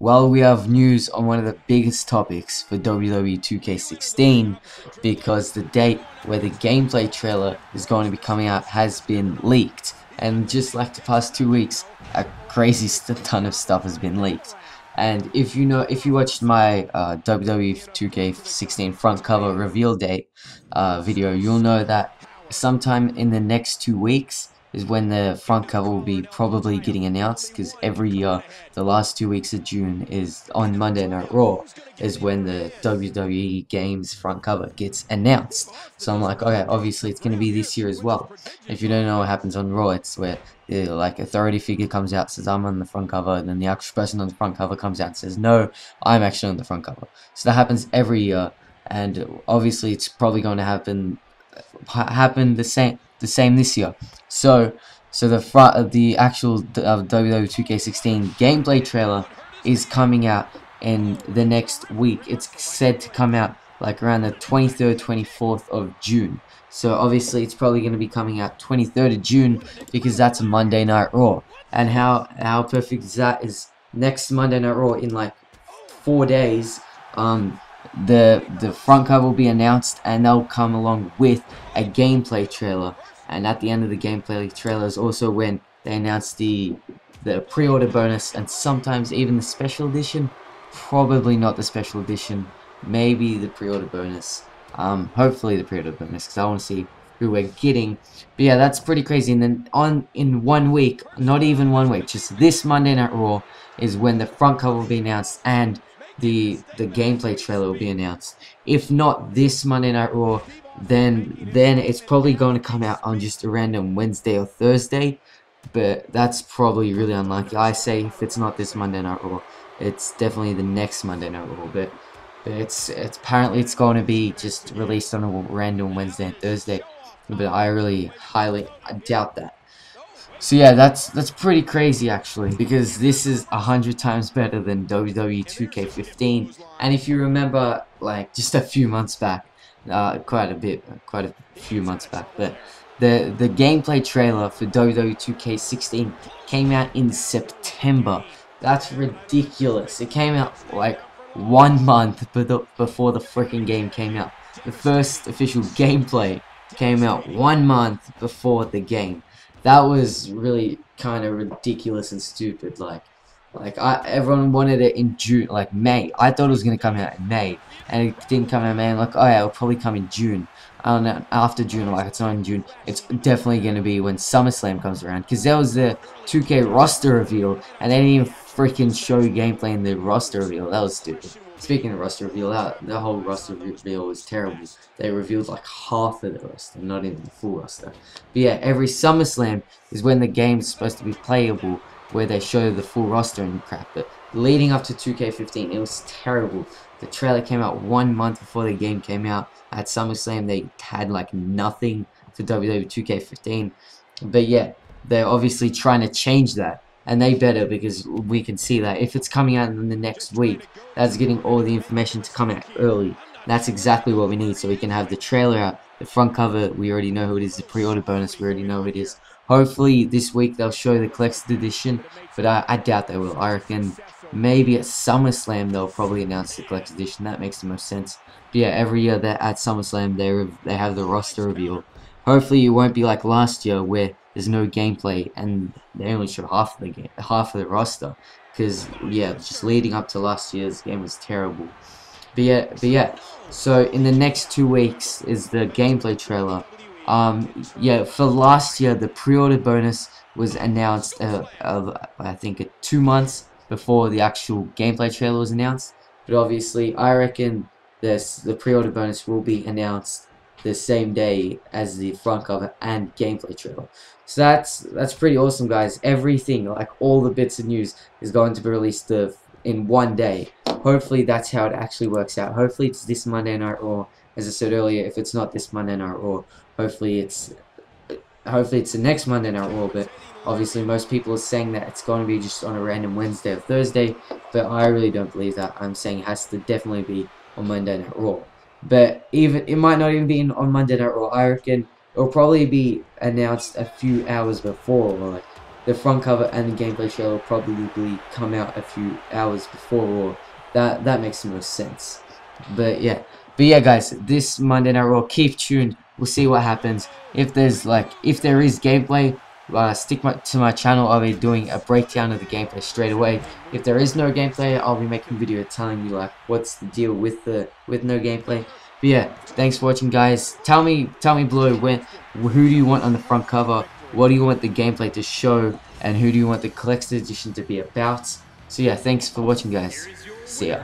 Well, we have news on one of the biggest topics for WWE 2K16 because the date where the gameplay trailer is going to be coming out has been leaked. And just like the past 2 weeks, a crazy ton of stuff has been leaked. And if you watched my WWE 2K16 front cover reveal date video, you'll know that sometime in the next 2 weeks is when the front cover will be probably getting announced, because every year the last 2 weeks of June is on Monday Night Raw is when the WWE games front cover gets announced. So I'm like, okay, obviously it's going to be this year as well. If you don't know what happens on Raw, it's where like authority figure comes out, says I'm on the front cover, and then the actual person on the front cover comes out and says no, I'm actually on the front cover. So that happens every year, and obviously it's probably going to happen the same this year. So the actual WWE 2K16 gameplay trailer is coming out in the next week. It's said to come out like around the 23rd, 24th of June. So obviously it's probably going to be coming out 23rd of June because that's a Monday Night Raw. And how perfect is that? Is next Monday Night Raw in like 4 days. The front cover will be announced, and they'll come along with a gameplay trailer. And at the end of the gameplay trailer is also when they announce the pre-order bonus, and sometimes even the special edition. Probably not the special edition, maybe the pre-order bonus. Hopefully the pre-order bonus, because I want to see who we're getting. But yeah, that's pretty crazy. And then in 1 week, not even 1 week, just this Monday Night Raw is when the front cover will be announced and the gameplay trailer will be announced. If not this Monday Night Raw, then it's probably going to come out on just a random Wednesday or Thursday, but that's probably really unlikely. I say if it's not this Monday Night Raw, it's definitely the next Monday Night Raw, but it's apparently it's going to be just released on a random Wednesday and Thursday, but I really highly doubt that. So yeah, that's pretty crazy actually, because this is 100 times better than WWE 2K15. And if you remember, like just a few months back, quite a few months back, but the gameplay trailer for WWE 2K16 came out in September. That's ridiculous. It came out like 1 month before the freaking game came out. The first official gameplay came out 1 month before the game. That was really kind of ridiculous and stupid. Everyone wanted it in June, like May. I thought it was gonna come out in May, and it didn't come out in May. I'm like, oh yeah, it'll probably come in June. I don't know, after June. Like, it's not in June. It's definitely gonna be when SummerSlam comes around, because there was the 2K roster reveal, and they didn't even freaking show gameplay in the roster reveal. That was stupid. Speaking of roster reveal, the whole roster reveal was terrible. They revealed like half of the roster, not even the full roster. But yeah, every SummerSlam is when the game's supposed to be playable, where they show the full roster and crap. But leading up to 2K15, it was terrible. The trailer came out 1 month before the game came out. At SummerSlam, they had like nothing for WWE 2K15. But yeah, they're obviously trying to change that. And they better, because we can see that if it's coming out in the next week, that's getting all the information to come out early. That's exactly what we need, so we can have the trailer out, the front cover, we already know who it is, the pre-order bonus, we already know who it is. Hopefully this week they'll show the collector's edition, but I doubt they will. I reckon maybe at SummerSlam they'll probably announce the collector's edition. That makes the most sense. But yeah, every year that at SummerSlam they have the roster reveal. Hopefully it won't be like last year where there's no gameplay and they only show half of the roster, because yeah, just leading up to last year's game was terrible. But yeah, so in the next 2 weeks is the gameplay trailer. Yeah, for last year the pre-order bonus was announced I think 2 months before the actual gameplay trailer was announced. But obviously I reckon the pre-order bonus will be announced the same day as the front cover and gameplay trailer. So that's pretty awesome, guys. Everything, like all the bits of news, is going to be released in 1 day. Hopefully that's how it actually works out. Hopefully it's this Monday Night Raw. As I said earlier, if it's not this Monday Night Raw, hopefully it's the next Monday Night Raw. But obviously most people are saying that it's going to be just on a random Wednesday or Thursday, but I really don't believe that. I'm saying it has to definitely be on Monday Night Raw. But even it might not even be on Monday Night Raw. I reckon it'll probably be announced a few hours before, or like the front cover and the gameplay trailer will probably come out a few hours before, or that makes the most sense. But yeah, guys, this Monday Night Raw, keep tuned. We'll see what happens. If there is gameplay, stick to my channel. I'll be doing a breakdown of the gameplay straight away. If there is no gameplay, I'll be making a video telling you like what's the deal with no gameplay. But yeah, thanks for watching, guys. Tell me below who do you want on the front cover? What do you want the gameplay to show? And who do you want the collector's edition to be about? So yeah, thanks for watching, guys. See ya.